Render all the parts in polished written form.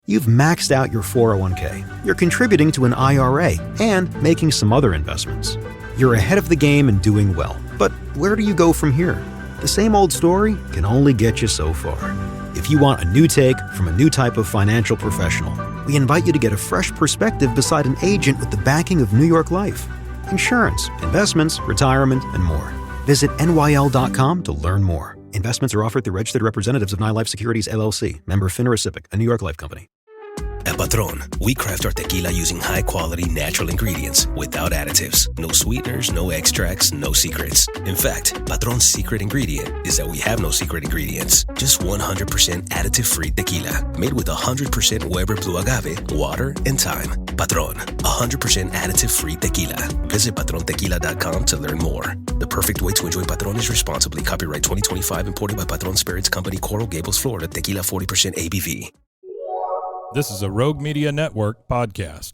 You've maxed out your 401k, you're contributing to an IRA, and making some other investments. You're ahead of the game and doing well. But where do you go from here? The same old story can only get you so far. If you want a new take from a new type of financial professional, we invite you to get a fresh perspective beside an agent with the backing of New York Life. Insurance, investments, retirement, and more. Visit nyl.com to learn more. Investments are offered through registered representatives of NyLife Securities, LLC. Member FINRA SIPC, a New York Life company. At Patron, we craft our tequila using high-quality natural ingredients without additives. No sweeteners, no extracts, no secrets. In fact, Patron's secret ingredient is that we have no secret ingredients. Just 100% additive-free tequila, made with 100% Weber Blue Agave, water, and thyme. Patron, 100% additive-free tequila. Visit patrontequila.com to learn more. The perfect way to enjoy Patron is responsibly. Copyright 2025, imported by Patron Spirits Company, Coral Gables, Florida. Tequila 40% ABV. This is a Rogue Media Network podcast.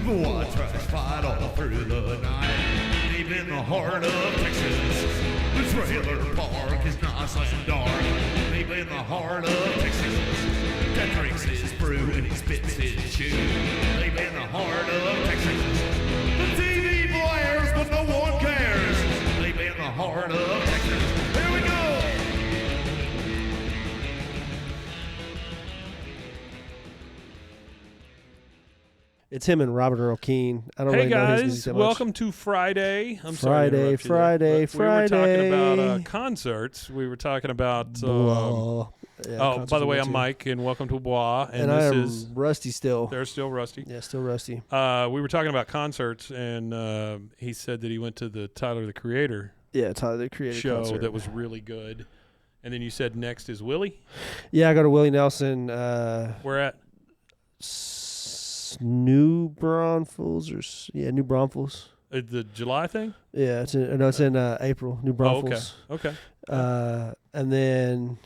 White trash fight all through the night, deep in the heart of Texas. The trailer park is nice and dark, deep in the heart of Texas. That drinks his brew and he spits his chew, deep in the heart of Texas. The TV blares but no one cares, deep in the heart of Texas. Here we go! It's him and Robert Earl Keen. I don't Hey really know his guys, music that welcome much. to Friday. I'm Friday, sorry to interrupt you there, but Friday. We were talking about concerts. We were talking about. Blah. Yeah, Oh, concerts by the way, we I'm went to. Mike, and welcome to Bois. And this I am is rusty still. they're still Rusty. Yeah, still rusty. We were talking about concerts, and he said that he went to the Tyler the Creator Yeah, Tyler the Creator show concert. that was really good. And then you said next is Willie. Yeah, I go to Willie Nelson. Where at? New Braunfels New Braunfels. The July thing? Yeah, it's in April. New Braunfels. Oh, okay. And then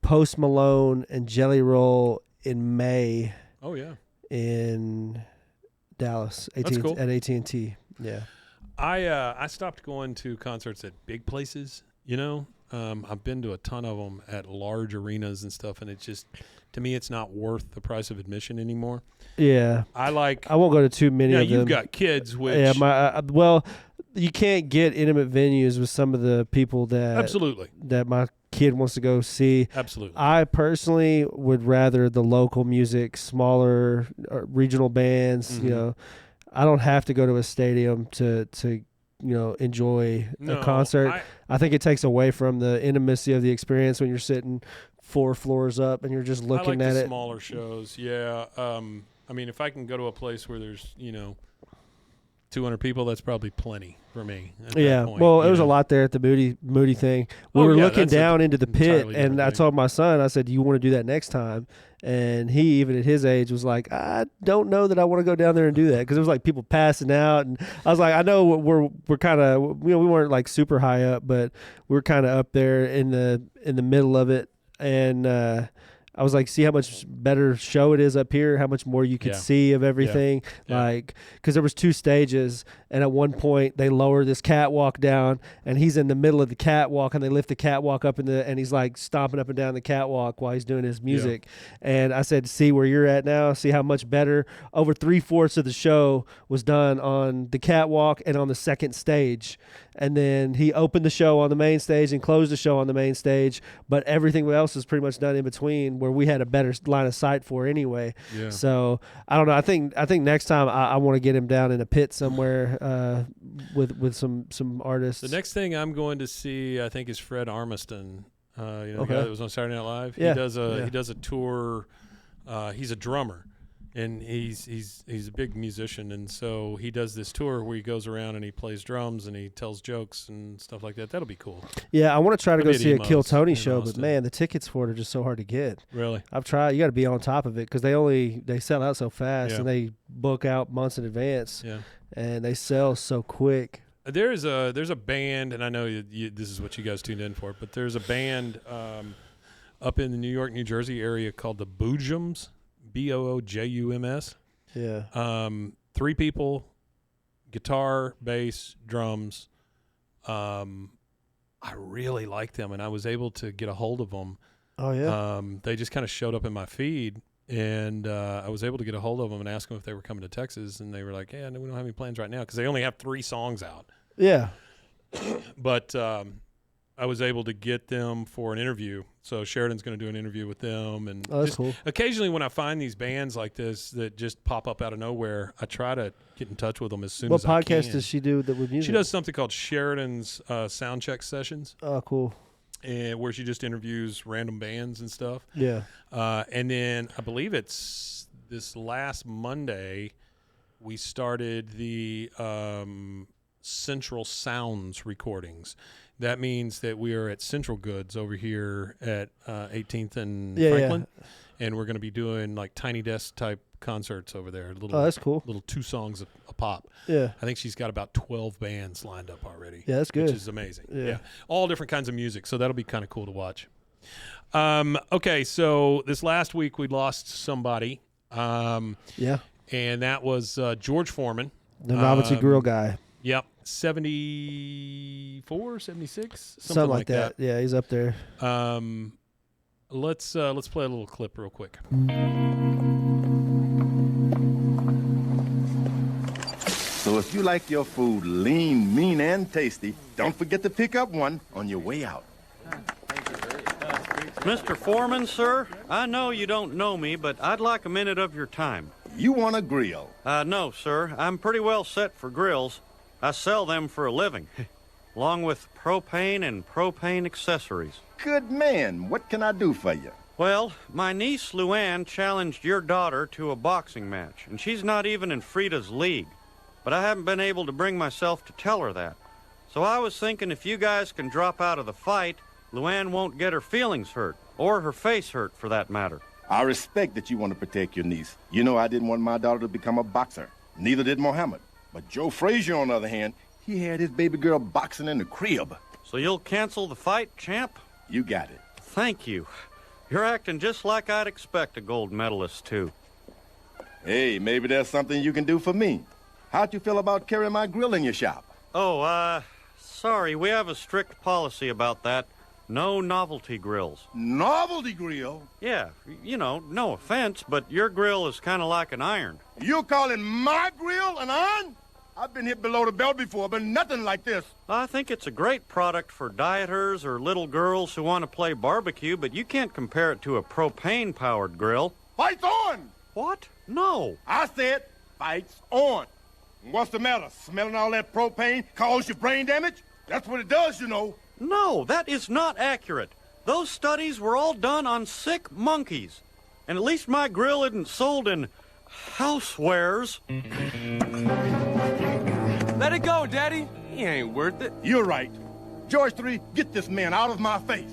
Post Malone and Jelly Roll in May Oh yeah. in Dallas. That's cool. At AT&T. Yeah. I stopped going to concerts at big places. You know, I've been to a ton of them at large arenas and stuff, and it's just, to me, it's not worth the price of admission anymore. Yeah. I won't go to too many Yeah, of them. you've got kids, which Yeah, well, you can't get intimate venues with some of the people absolutely, that my kid wants to go see. absolutely. I personally would rather the local music, smaller regional bands. Mm-hmm. You know, I don't have to go to a stadium to enjoy a concert. I think it takes away from the intimacy of the experience when you're sitting 4 floors up and you're just looking I like at the it. smaller shows. Yeah. I mean, if I can go to a place where there's 200 people, that's probably plenty for me. At Yeah, that point, well, there was a lot there at the Moody thing. We were looking that's down into the pit, entirely and different I thing. told my son, I said, "Do you want to do that next time?" And he, even at his age, was like, "I don't know that I want to go down there and do that," because there was like people passing out, and I was like, "I know we're kind of we weren't like super high up, but we're kind of up there in the middle of it," and I was like, see how much better show it is up here, how much more you could Yeah. see of everything. Yeah. Like, because there was 2 stages, and at one point they lower this catwalk down, and he's in the middle of the catwalk, and they lift the catwalk up and he's like stomping up and down the catwalk while he's doing his music. And I said, see where you're at now, see how much better. Over 3/4 of the show was done on the catwalk and on the second stage. And then he opened the show on the main stage and closed the show on the main stage, but everything else is pretty much done in between, where we had a better line of sight for anyway. Yeah. So I don't know. I think next time I want to get him down in a pit somewhere with some artists. The next thing I'm going to see, I think, is Fred Armiston. The Okay. guy that was on Saturday Night Live. Yeah. He does a tour. He's a drummer, and he's a big musician, and so he does this tour where he goes around and he plays drums and he tells jokes and stuff like that. That'll be cool. Yeah, I want to try to go Maybe at see a Emo's Kill Tony in show, but Austin. man, the tickets for it are just so hard to get. Really? I've tried. You got to be on top of it because they sell out so fast, Yeah. and they book out months in advance, Yeah. and they sell so quick. There's a band, and I know this is what you guys tuned in for, but there's a band up in the New York, New Jersey area called the Boojums, Boojums. Yeah. 3 people, guitar, bass, drums. I really like them, and I was able to get a hold of them. Oh yeah. They just kind of showed up in my feed, and I was able to get a hold of them and ask them if they were coming to Texas, and they were like, "Yeah, no, we don't have any plans right now," because they only have 3 songs out. Yeah. But I was able to get them for an interview. So Sheridan's going to do an interview with them. And Oh, that's just cool. occasionally when I find these bands like this that just pop up out of nowhere, I try to get in touch with them as soon What as I can. podcast does she do that with music? She does something called Sheridan's Soundcheck Sessions, Oh, cool. where she just interviews random bands and stuff. Yeah. And then I believe it's this last Monday we started the Central Sounds recordings. That means that we are at Central Goods over here at 18th and Franklin, and we're going to be doing like tiny desk type concerts over there. Oh, that's cool. Little 2 songs a pop. Yeah. I think she's got about 12 bands lined up already. Yeah, that's good. Which is amazing. Yeah. All different kinds of music, so that'll be kind of cool to watch. Okay, so this last week we lost somebody. Yeah. And that was George Foreman. The novelty grill guy. Yep, 74, 76, Something like that. Yeah, he's up there. Let's play a little clip real quick. So if you like your food lean, mean, and tasty, don't forget to pick up one on your way out. Mr. Foreman, sir, I know you don't know me, but I'd like a minute of your time. You want a grill? No, sir. I'm pretty well set for grills. I sell them for a living, along with propane and propane accessories. Good man. What can I do for you? Well, my niece Luann challenged your daughter to a boxing match, and she's not even in Frida's league. But I haven't been able to bring myself to tell her that. So I was thinking if you guys can drop out of the fight, Luann won't get her feelings hurt, or her face hurt for that matter. I respect that you want to protect your niece. You know I didn't want my daughter to become a boxer. Neither did Mohammed. But Joe Frazier, on the other hand, he had his baby girl boxing in the crib. So you'll cancel the fight, champ? You got it. Thank you. You're acting just like I'd expect a gold medalist to. Hey, maybe there's something you can do for me. How'd you feel about carrying my grill in your shop? Oh, sorry, we have a strict policy about that. No novelty grills. Novelty grill? Yeah, you know, no offense, but your grill is kind of like an iron. You're calling my grill an iron? I've been hit below the belt before, but nothing like this. I think it's a great product for dieters or little girls who want to play barbecue, but you can't compare it to a propane-powered grill. Fight's on! What? No. I said fight's on. And what's the matter? Smelling all that propane cause you brain damage? That's what it does, you know. No, that is not accurate. Those studies were all done on sick monkeys. And at least my grill isn't sold in housewares. Let it go, Daddy. He ain't worth it. You're right. George 3, get this man out of my face.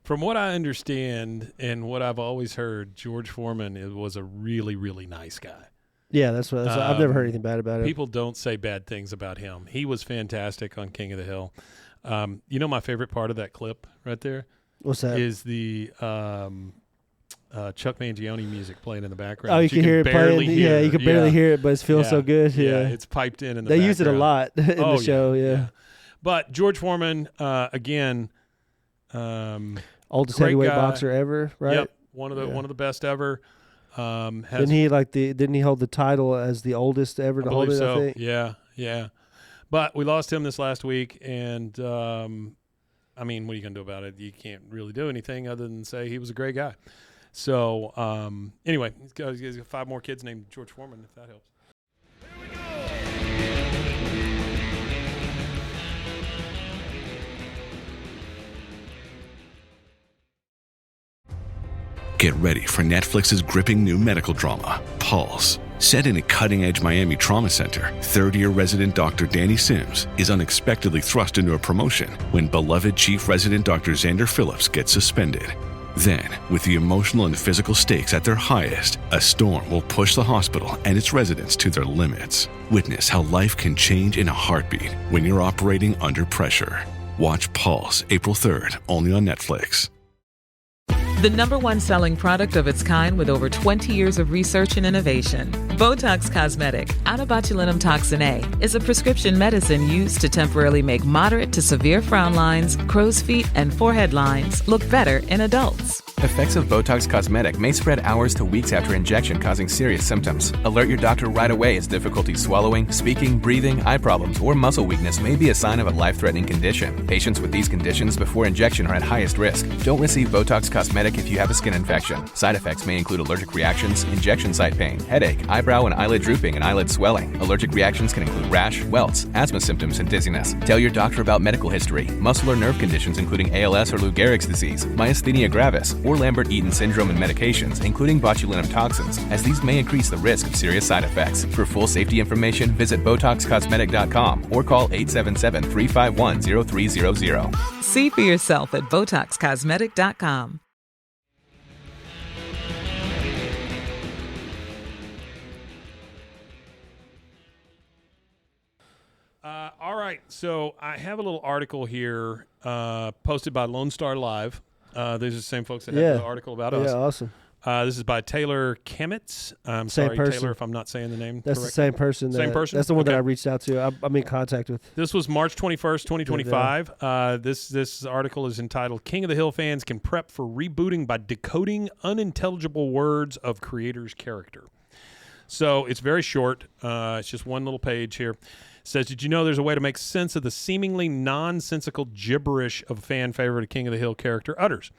From what I understand and what I've always heard, George Foreman was a really, really nice guy. Yeah, that's what I've never heard anything bad about it. People don't say bad things about him. He was fantastic on King of the Hill. You know my favorite part of that clip right there? What's that? Is the Chuck Mangione music playing in the background. Oh, you can hear it playing. Yeah, you can barely hear it, but it feels so good. Yeah, it's piped in the They use it a background. lot in the show. Yeah. But George Foreman, again, Oldest great heavyweight guy. boxer ever, right? Yep, one of the best ever. Didn't he hold the title as the oldest ever to hold it? So. I think. Yeah. But we lost him this last week, and I mean, what are you gonna do about it? You can't really do anything other than say he was a great guy. So anyway, he's got 5 more kids named George Foreman, if that helps. Get ready for Netflix's gripping new medical drama, Pulse. Set in a cutting-edge Miami trauma center, third-year resident Dr. Danny Sims is unexpectedly thrust into a promotion when beloved chief resident Dr. Xander Phillips gets suspended. Then, with the emotional and physical stakes at their highest, a storm will push the hospital and its residents to their limits. Witness how life can change in a heartbeat when you're operating under pressure. Watch Pulse April 3rd, only on Netflix. The #1 selling product of its kind with over 20 years of research and innovation. Botox Cosmetic, out of botulinum toxin A, is a prescription medicine used to temporarily make moderate to severe frown lines, crow's feet, and forehead lines look better in adults. Effects of Botox Cosmetic may spread hours to weeks after injection, causing serious symptoms. Alert your doctor right away as difficulty swallowing, speaking, breathing, eye problems, or muscle weakness may be a sign of a life-threatening condition. Patients with these conditions before injection are at highest risk. Don't receive Botox Cosmetic if you have a skin infection. Side effects may include allergic reactions, injection site pain, headache, eyebrow and eyelid drooping, and eyelid swelling. Allergic reactions can include rash, welts, asthma symptoms, and dizziness. Tell your doctor about medical history, muscle or nerve conditions including ALS or Lou Gehrig's disease, myasthenia gravis, or Lambert-Eaton syndrome, and medications, including botulinum toxins, as these may increase the risk of serious side effects. For full safety information, visit BotoxCosmetic.com or call 877-351-0300. See for yourself at BotoxCosmetic.com. All right, so I have a little article here posted by Lone Star Live. These are the same folks that had the article about us. Yeah, awesome. This is by Taylor Kemitz. I'm Same sorry, person. Taylor, if I'm not saying the name That's correct. the same person. Same person? That's the one that Okay. I reached out to. I'm in contact with. This was March 21st, 2025. This article is entitled King of the Hill fans can prep for rebooting by decoding unintelligible words of creator's character. So it's very short. It's just one little page here. It says, did you know there's a way to make sense of the seemingly nonsensical gibberish of a fan favorite a King of the Hill character utters?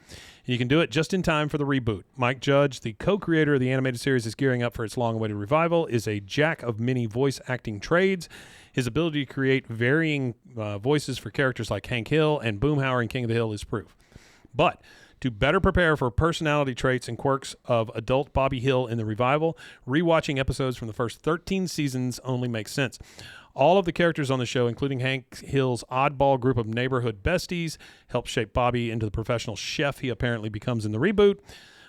And you can do it just in time for the reboot. Mike Judge, the co-creator of the animated series, is gearing up for its long-awaited revival, is a jack of many voice acting trades. His ability to create varying voices for characters like Hank Hill and Boomhauer in King of the Hill is proof. But to better prepare for personality traits and quirks of adult Bobby Hill in the revival, rewatching episodes from the first 13 seasons only makes sense. All of the characters on the show, including Hank Hill's oddball group of neighborhood besties, help shape Bobby into the professional chef he apparently becomes in the reboot.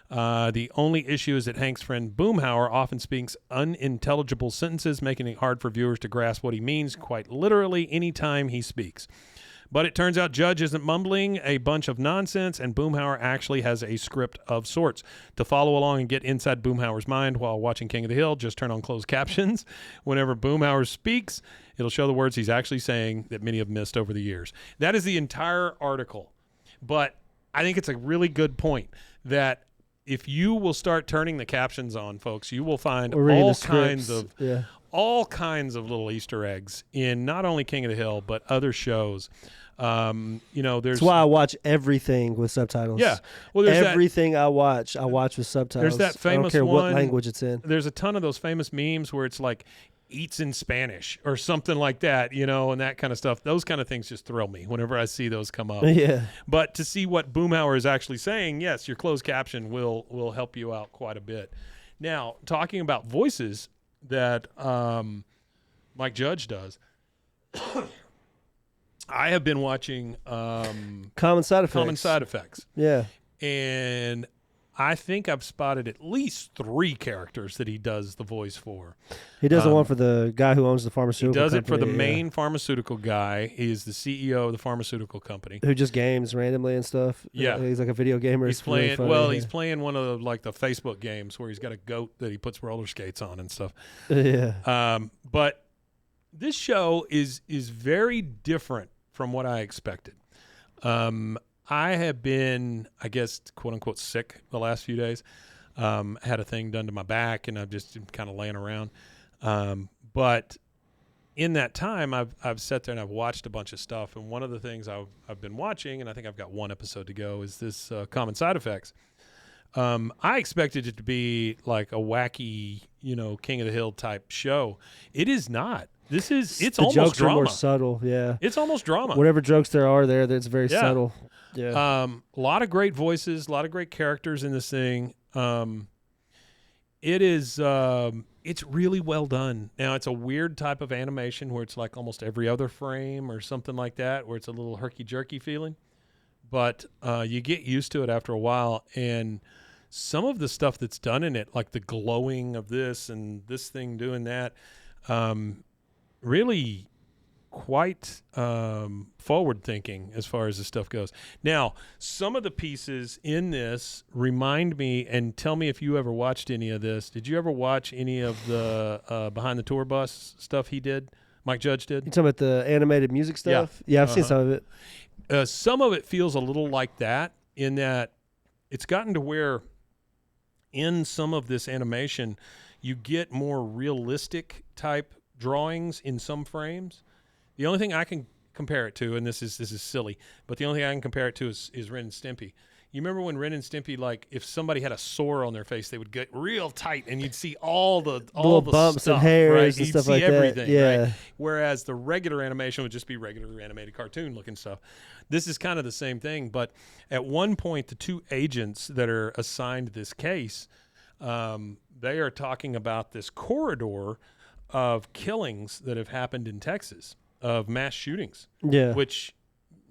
The only issue is that Hank's friend Boomhauer often speaks unintelligible sentences, making it hard for viewers to grasp what he means quite literally anytime he speaks. But it turns out Judge isn't mumbling a bunch of nonsense, and Boomhauer actually has a script of sorts. To follow along and get inside Boomhauer's mind while watching King of the Hill, just turn on closed captions. Whenever Boomhauer speaks, it'll show the words he's actually saying that many have missed over the years. That is the entire article. But I think it's a really good point that if you will start turning the captions on, folks, you will find all kinds of little Easter eggs in not only King of the Hill but other shows. There's That's why I watch everything with subtitles. Yeah, well, there's everything I watch with subtitles. There's that famous I don't care one, what language it's in. There's a ton of those famous memes where it's like eats in Spanish or something like that, and that kind of stuff. Those kind of things just thrill me whenever I see those come up. Yeah. But to see what Boomhauer is actually saying, yes, your closed caption will help you out quite a bit. Now, talking about voices that Mike Judge does, I have been watching Common Side Effects. Yeah. And I think I've spotted at least 3 characters that he does the voice for. He does the one for the guy who owns the pharmaceutical company. He does it for the main pharmaceutical guy. He is the CEO of the pharmaceutical company. Who just games randomly and stuff. Yeah. He's like a video gamer. He's playing he's playing one of the Facebook games where he's got a goat that he puts roller skates on and stuff. Yeah. But this show is very different from what I expected. I have been, I guess, quote unquote, sick the last few days. Had a thing done to my back, and I've just been kind of laying around. But in that time, I've sat there and I've watched a bunch of stuff. And one of the things I've been watching, and I think I've got one episode to go, is this Common Side Effects. I expected it to be like a wacky, King of the Hill type show. It is not. It's almost jokes drama. Are more subtle, yeah. It's almost drama. Whatever jokes there are that's very subtle. Yeah. A lot of great voices, a lot of great characters in this thing. It is. It's really well done. Now it's a weird type of animation where it's like almost every other frame or something like that, where it's a little herky jerky feeling. But you get used to it after a while, and some of the stuff that's done in it, like the glowing of this and this thing doing that, really quite forward thinking as far as this stuff goes. Now, some of the pieces in this remind me, and tell me if you ever watched any of this. Did you ever watch any of the Behind the Tour Bus stuff he did? Mike Judge did? You talking about the animated music stuff? Yeah, I've seen some of it. Some of it feels a little like that, in that it's gotten to where in some of this animation you get more realistic type drawings in some frames. The only thing I can compare it to, and this is silly, but the only thing I can compare it to is Ren and Stimpy. You remember when Ren and Stimpy, like, if somebody had a sore on their face, they would get real tight, and you'd see all the bumps stuff, and hairs right? and You'd stuff see like everything, that. Yeah. right? Whereas the regular animation would just be regular animated cartoon looking stuff. This is kind of the same thing, but at one point, the two agents that are assigned this case, they are talking about this corridor of killings that have happened in Texas, of mass shootings. Yeah. Which,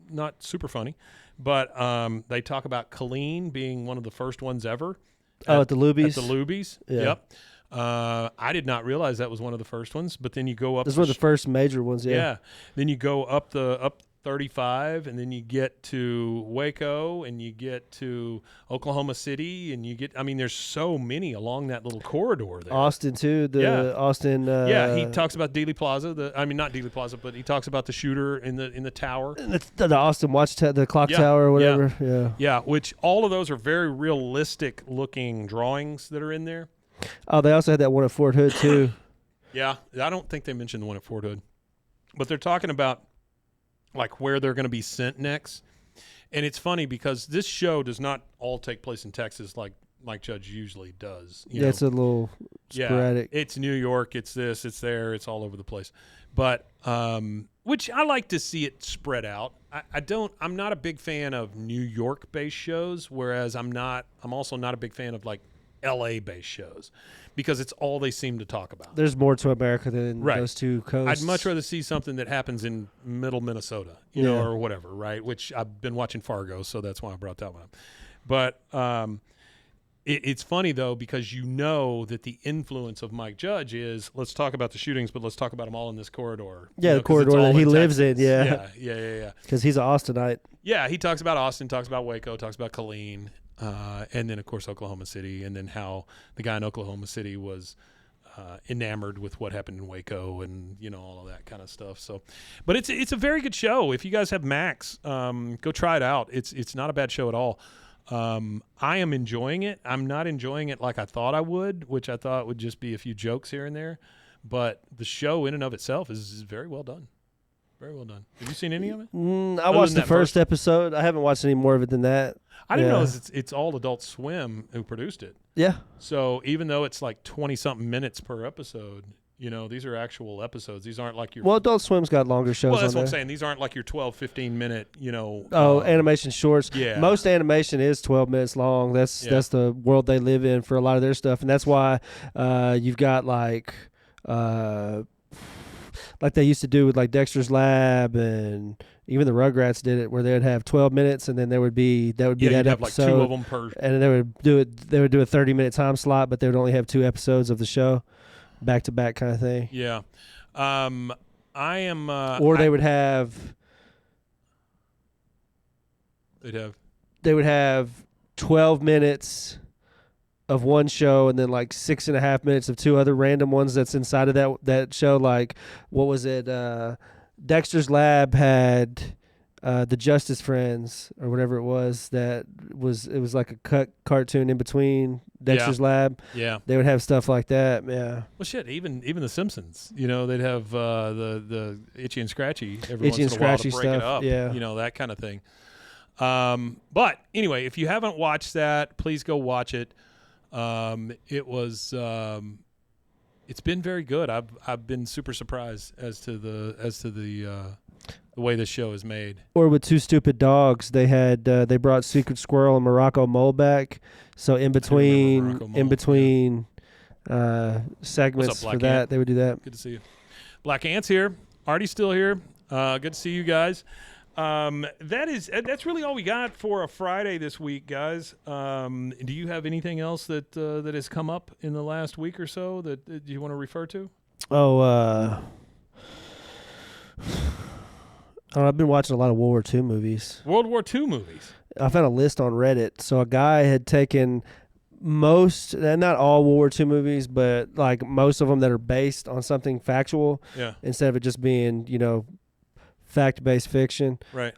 not super funny, but they talk about Colleen being one of the first ones ever. At the Lubies? At the Lubies, yeah. Yep. I did not realize that was one of the first ones, but then you go up. This was one of the first major ones, yeah. Yeah. Then you go up 35, and then you get to Waco, and you get to Oklahoma City, and you get, I mean, there's so many along that little corridor there. Austin, too. Austin. Yeah, he talks about Dealey Plaza. Not Dealey Plaza, but he talks about the shooter in the tower. The Austin Watch, the clock tower or whatever. Yeah. Yeah, which all of those are very realistic looking drawings that are in there. Oh, they also had that one at Fort Hood, too. Yeah, I don't think they mentioned the one at Fort Hood. But they're talking about like where they're going to be sent next. And it's funny because this show does not all take place in Texas like Mike Judge usually does. You know? It's a little sporadic. Yeah, it's New York, it's this, it's there, it's all over the place. But which I like to see it spread out. I'm not a big fan of New York-based shows, whereas I'm also not a big fan of like LA-based shows, because it's all they seem to talk about. There's more to America than those two coasts. I'd much rather see something that happens in middle Minnesota, you know, or whatever, right? Which I've been watching Fargo, so that's why I brought that one up. But it's funny, though, because you know that the influence of Mike Judge is, let's talk about the shootings, but let's talk about them all in this corridor. Yeah, the corridor that he lives in, Yeah. Because he's an Austinite. Yeah, he talks about Austin, talks about Waco, talks about Colleen. And then, of course, Oklahoma City, and then how the guy in Oklahoma City was enamored with what happened in Waco, and you know, all of that kind of stuff. So, but it's a very good show. If you guys have Max, go try it out. It's not a bad show at all. I am enjoying it. I'm not enjoying it like I thought I would, which I thought would just be a few jokes here and there. But the show in and of itself is very well done. Very well done. Have you seen any of it? I watched the first episode. I haven't watched any more of it than that. I didn't know it's all Adult Swim who produced it. Yeah. So even though it's like 20-something minutes per episode, you know, these are actual episodes. These aren't like your... Well, Adult Swim's got longer shows on there. Well, that's what I'm saying. These aren't like your 12, 15-minute, you know... animation shorts. Yeah. Most animation is 12 minutes long. That's the world they live in for a lot of their stuff. And that's why you've got like they used to do with like Dexter's Lab, and even the Rugrats did it, where they would have 12 minutes, and then that would be that have episode. Like 2 of them per. And they would do it. They would do a 30-minute time slot, but they would only have 2 episodes of the show, back to back kind of thing. Yeah, I am. Or they would have. They would have 12 minutes of one show, and then like 6.5 minutes of 2 other random ones that's inside of that show. Like, what was it? Dexter's Lab had the Justice Friends or whatever it was. It was like a cut cartoon in between Dexter's Lab. Yeah, they would have stuff like that. Yeah. Well, shit. Even the Simpsons. You know, they'd have the Itchy and Scratchy every Itchy once and in a while Scratchy to break stuff. it up. Yeah. You know, that kind of thing. But anyway, if you haven't watched that, please go watch it. It was It's been very good. I've been super surprised as to the way this show is made. Or with Two Stupid Dogs, they brought Secret Squirrel and Morocco Mole back. So in between segments Black for that, Ant? they would do that. Good to see you. Black Ant's here. Artie's still here. Good to see you guys. That's really all we got for a Friday this week, guys. Do you have anything else that has come up in the last week or so that you want to refer to? I've been watching a lot of World War II movies. World War II movies? I found a list on Reddit. So a guy had taken most, not all World War II movies, but like most of them that are based on something factual. Yeah. Instead of it just being, fact-based fiction. Right.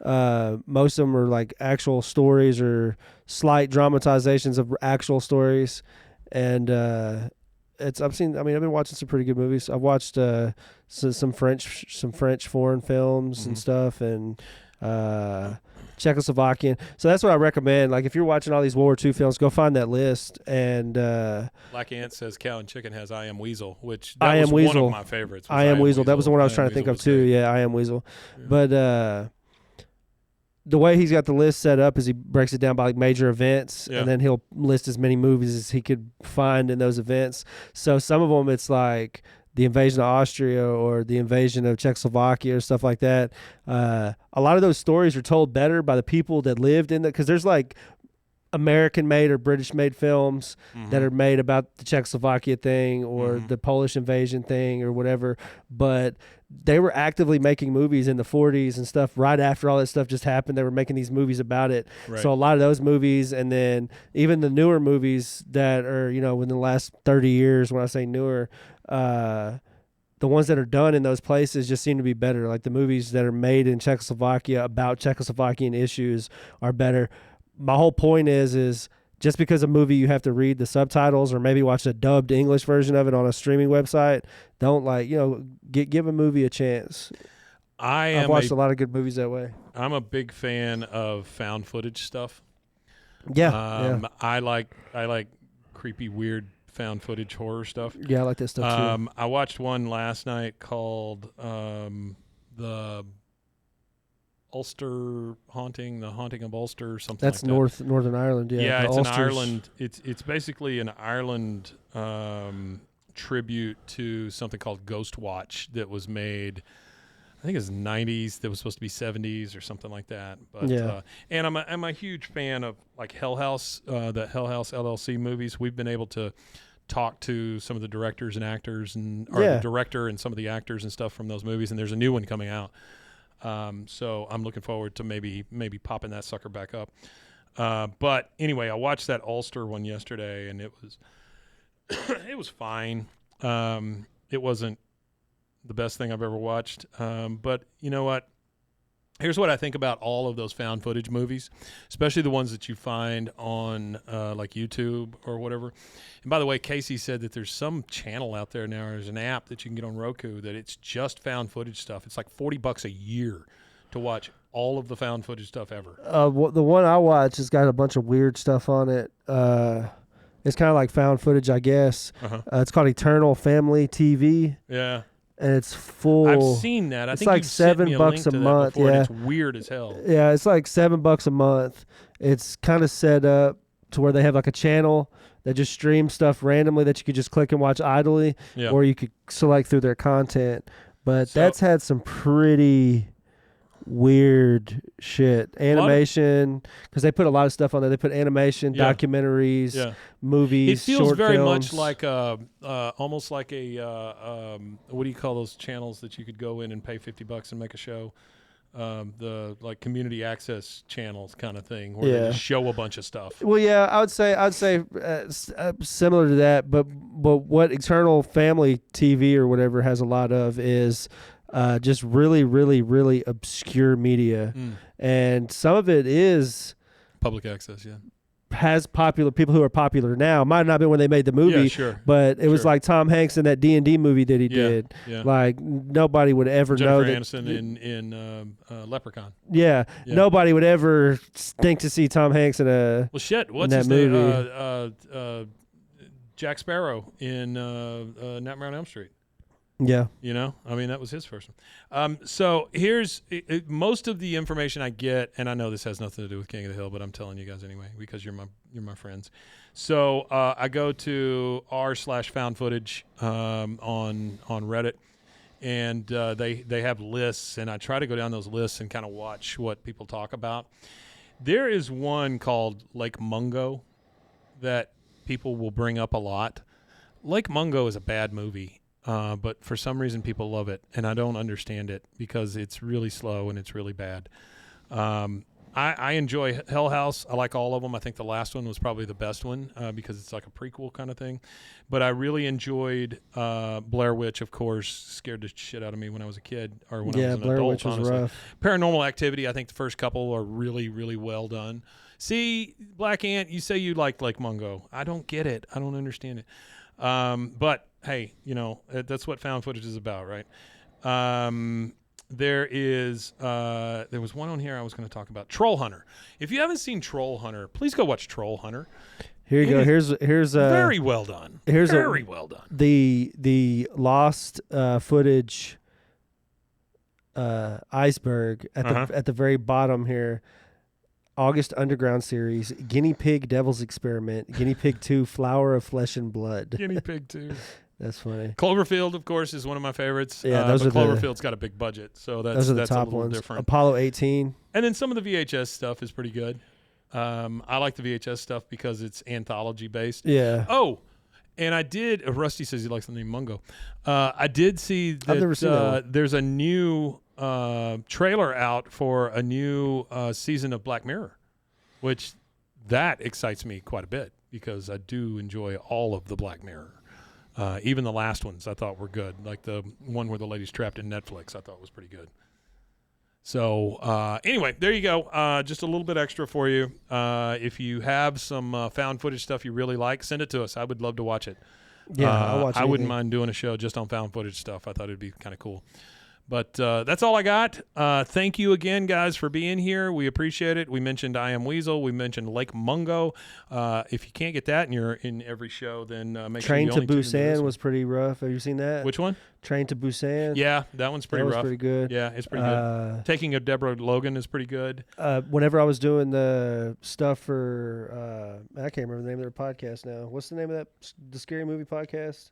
Most of them are like actual stories or slight dramatizations of actual stories. And I've been watching some pretty good movies. I've watched some French foreign films and stuff, and Czechoslovakian. So that's what I recommend. Like if you're watching all these World War II films, go find that list. And Black Ant says Cow and Chicken has I Am Weasel, which I Am was Weasel. one of my favorites. I Am Weasel. That was the one I was trying to think of too. Great. Yeah, I Am Weasel. Yeah. But the way he's got the list set up is he breaks it down by like major events, and then he'll list as many movies as he could find in those events. So some of them it's like the invasion of Austria or the invasion of Czechoslovakia or stuff like that. A lot of those stories are told better by the people that lived in it, because there's like American-made or British-made films that are made about the Czechoslovakia thing or the Polish invasion thing or whatever, but they were actively making movies in the 40s and stuff right after all that stuff just happened. They were making these movies about it. Right. So a lot of those movies, and then even the newer movies that are, within the last 30 years, when I say newer, the ones that are done in those places just seem to be better. Like the movies that are made in Czechoslovakia about Czechoslovakian issues are better. My whole point is just because a movie you have to read the subtitles or maybe watch a dubbed English version of it on a streaming website, don't give a movie a chance. I've watched a lot of good movies that way. I'm a big fan of found footage stuff. Yeah. I like creepy, weird found footage horror stuff. Yeah, I like that stuff too. I watched one last night called the Ulster Haunting, the Haunting of Ulster, something That's like that. Northern Ireland, yeah. Yeah, it's Ulster's. in Ireland. It's basically an Ireland tribute to something called Ghost Watch that was made, I think it was 90s, that was supposed to be 70s or something like that. But and I'm a huge fan of like Hell House, the Hell House LLC movies. We've been able to talk to some of the directors and actors the director and some of the actors and stuff from those movies, and there's a new one coming out. So I'm looking forward to maybe popping that sucker back up. But anyway, I watched that Ulster one yesterday, and it was fine. It wasn't the best thing I've ever watched. But you know what? Here's what I think about all of those found footage movies, especially the ones that you find on like YouTube or whatever. And by the way, Casey said that there's some channel out there now, there's an app that you can get on Roku that it's just found footage stuff. It's like $40 a year to watch all of the found footage stuff ever. The one I watch has got a bunch of weird stuff on it. It's kind of like found footage, I guess. It's called Eternal Family TV. Yeah. And it's full. I've seen that. I it's think like you've sent me $7 a month. before, Yeah, and it's weird as hell. Yeah, it's like $7 a month. It's kind of set up to where they have like a channel that just streams stuff randomly that you could just click and watch idly, or you could select through their content. But that's had some pretty weird shit. Animation, because they put a lot of stuff on there. They put animation, documentaries, movies, it feels short very films. much like almost like a what do you call those channels that you could go in and pay $50 and make a show? The like community access channels kind of thing, where they just show a bunch of stuff. Well, yeah, I would say similar to that, but what Eternal Family TV or whatever has a lot of is just really, really, really obscure media, and some of it is public access. Yeah, has popular people who are popular now. Might not have been when they made the movie, but it was like Tom Hanks in that D&D movie that he did. Yeah. Like nobody would ever know that. Jennifer Aniston in Leprechaun. Yeah, nobody would ever think to see Tom Hanks in what's that his movie. name? Jack Sparrow in Nightmare on Elm Street. Yeah. You know, I mean, that was his first one. So here's most of the information I get, and I know this has nothing to do with King of the Hill, but I'm telling you guys anyway because you're my friends. So I go to r/found footage on Reddit, and they have lists, and I try to go down those lists and kind of watch what people talk about. There is one called Lake Mungo that people will bring up a lot. Lake Mungo is a bad movie. But for some reason people love it, and I don't understand it because it's really slow and it's really bad. I enjoy Hell House. I like all of them. I think the last one was probably the best one because it's like a prequel kind of thing. But I really enjoyed Blair Witch, of course. Scared the shit out of me when I was a kid or when I was an Blair adult, Witch was honestly. rough. Paranormal Activity, I think the first couple are really, really well done. See, Black Ant, you say you like Lake Mungo. I don't get it. I don't understand it. But hey, you know, that's what found footage is about, right? There was one on here I was going to talk about, Troll Hunter. If you haven't seen Troll Hunter, please go watch Troll Hunter. Here you go. Here's very well done. Very well done. The lost footage iceberg at the very bottom here. August Underground series, Guinea Pig Devil's Experiment, Guinea Pig 2, Flower of Flesh and Blood. Guinea Pig 2. That's funny. Cloverfield, of course, is one of my favorites. Yeah, but Cloverfield's got a big budget, so that's the top a little ones. different. Apollo 18. And then some of the VHS stuff is pretty good. I like the VHS stuff because it's anthology based. Yeah. Oh, and I did. Rusty says he likes the name Mungo. I did see that I've never seen that. There's a new trailer out for a new season of Black Mirror, which that excites me quite a bit because I do enjoy all of the Black Mirror. Even the last ones I thought were good, like the one where the lady's trapped in Netflix. I thought was pretty good. So anyway, there you go. Just a little bit extra for you. If you have some found footage stuff you really like, send it to us. I would love to watch it. Yeah, I'll watch it. I wouldn't mind doing a show just on found footage stuff. I thought it'd be kind of cool. But that's all I got. Thank you again, guys, for being here. We appreciate it. We mentioned I Am Weasel. We mentioned Lake Mungo. If you can't get that and you're in every show, then make Train sure you to Busan was pretty rough. Have you seen that? Which one? Train to Busan. Yeah, that one's pretty rough. That was pretty good. Yeah, it's pretty good. Taking of Deborah Logan is pretty good. Whenever I was doing the stuff for, I can't remember the name of their podcast now. What's the name of the Scary Movie podcast?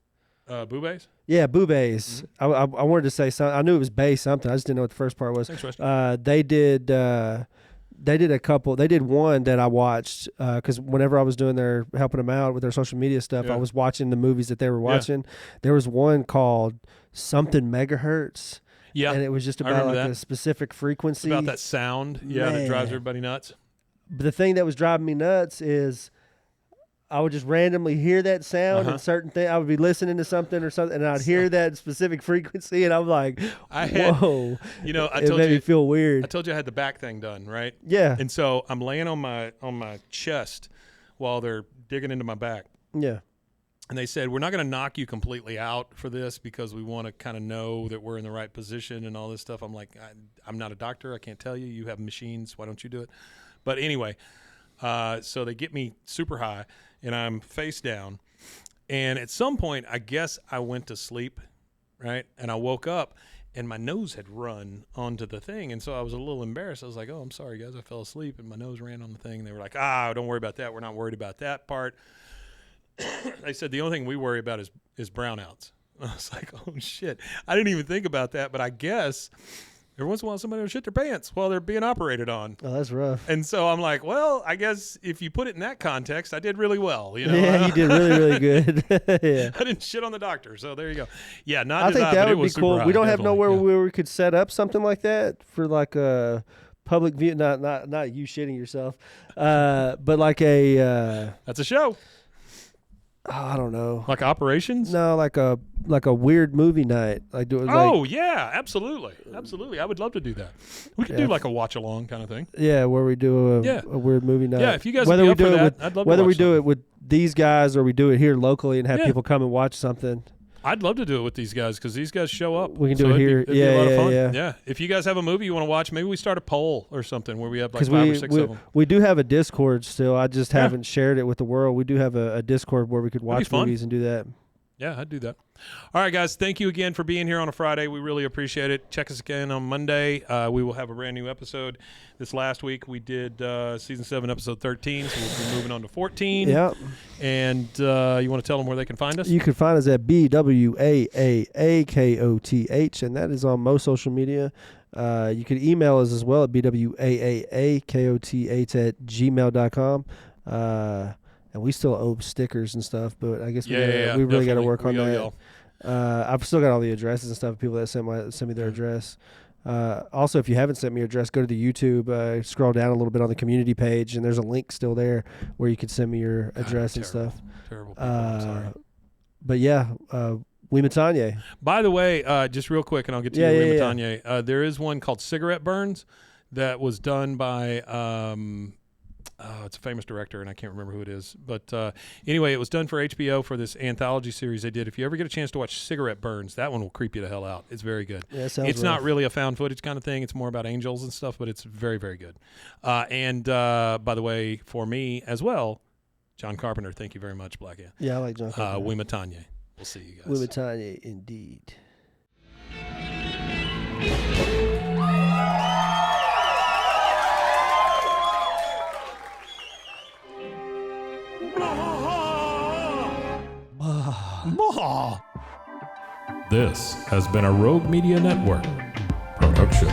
Boobays? Yeah, Boobays. Mm-hmm. I wanted to say something. I knew it was Bay something. I just didn't know what the first part was. Thanks, they did a couple. They did one that I watched because whenever I was helping them out with their social media stuff, I was watching the movies that they were watching. Yeah. There was one called Something Megahertz. Yeah, and it was just about like a specific frequency. It's about that sound. Yeah, that drives everybody nuts. But the thing that was driving me nuts is I would just randomly hear that sound and certain things. I would be listening to something or something, and I'd hear that specific frequency, and I'm like, whoa. You know, it made me feel weird. I told you I had the back thing done, right? Yeah. And so I'm laying on my chest while they're digging into my back. Yeah. And they said, we're not going to knock you completely out for this because we want to kind of know that we're in the right position and all this stuff. I'm like, I'm not a doctor. I can't tell you. You have machines. Why don't you do it? But anyway, so they get me super high. And I'm face down. And at some point, I guess I went to sleep, right? And I woke up, and my nose had run onto the thing. And so I was a little embarrassed. I was like, oh, I'm sorry, guys. I fell asleep, and my nose ran on the thing. And they were like, don't worry about that. We're not worried about that part. They said the only thing we worry about is brownouts. I was like, oh, shit. I didn't even think about that. But I guess every once in a while, somebody will shit their pants while they're being operated on. Oh, that's rough. And so I'm like, well, I guess if you put it in that context, I did really well. You know? Yeah, you did really, really good. Yeah. I didn't shit on the doctor, so there you go. Yeah, I think that would be cool. High, we don't have definitely. nowhere where we could set up something like that for like a public view. Not you shitting yourself, but like a. That's a show. I don't know. Like operations? No, like a weird movie night. Yeah, absolutely. Absolutely. I would love to do that. We could do like a watch along kind of thing. Yeah, where we do a weird movie night. Yeah, if you guys would be up for that, I'd love to whether we watch do it with these guys or we do it here locally and have people come and watch something. I'd love to do it with these guys because these guys show up. We can do it here. It'd be a lot of fun. Yeah. Yeah. If you guys have a movie you want to watch, maybe we start a poll or something where we have like 5 or 6 of them. We do have a Discord still. I just haven't shared it with the world. We do have a Discord where we could watch movies and do that. Yeah, I'd do that. All right, guys. Thank you again for being here on a Friday. We really appreciate it. Check us again on Monday. We will have a brand new episode. This last week we did Season 7, Episode 13, so we'll be moving on to 14. Yeah. And you want to tell them where they can find us? You can find us at BWAAAKOTH, and that is on most social media. You can email us as well at BWAAAKOTH@gmail.com. And we still owe stickers and stuff, but I guess we really got to work on that. I've still got all the addresses and stuff. People that sent me their address. Also, if you haven't sent me your address, go to the YouTube. Scroll down a little bit on the community page, and there's a link still there where you can send me your address and stuff. Terrible people. I'm sorry. But yeah, Wimatanye. By the way, just real quick, and I'll get to you, Wimatanye. There is one called Cigarette Burns that was done by. It's a famous director, and I can't remember who it is. But anyway, it was done for HBO for this anthology series they did. If you ever get a chance to watch Cigarette Burns, that one will creep you the hell out. It's very good. Yeah, it's not really a found footage kind of thing. It's more about angels and stuff, but it's very, very good. And by the way, for me as well, John Carpenter, thank you very much, Black Ant. Yeah, I like John Carpenter. Wimatanye. We'll see you guys. Wimatanye, indeed. This has been a Rogue Media Network production.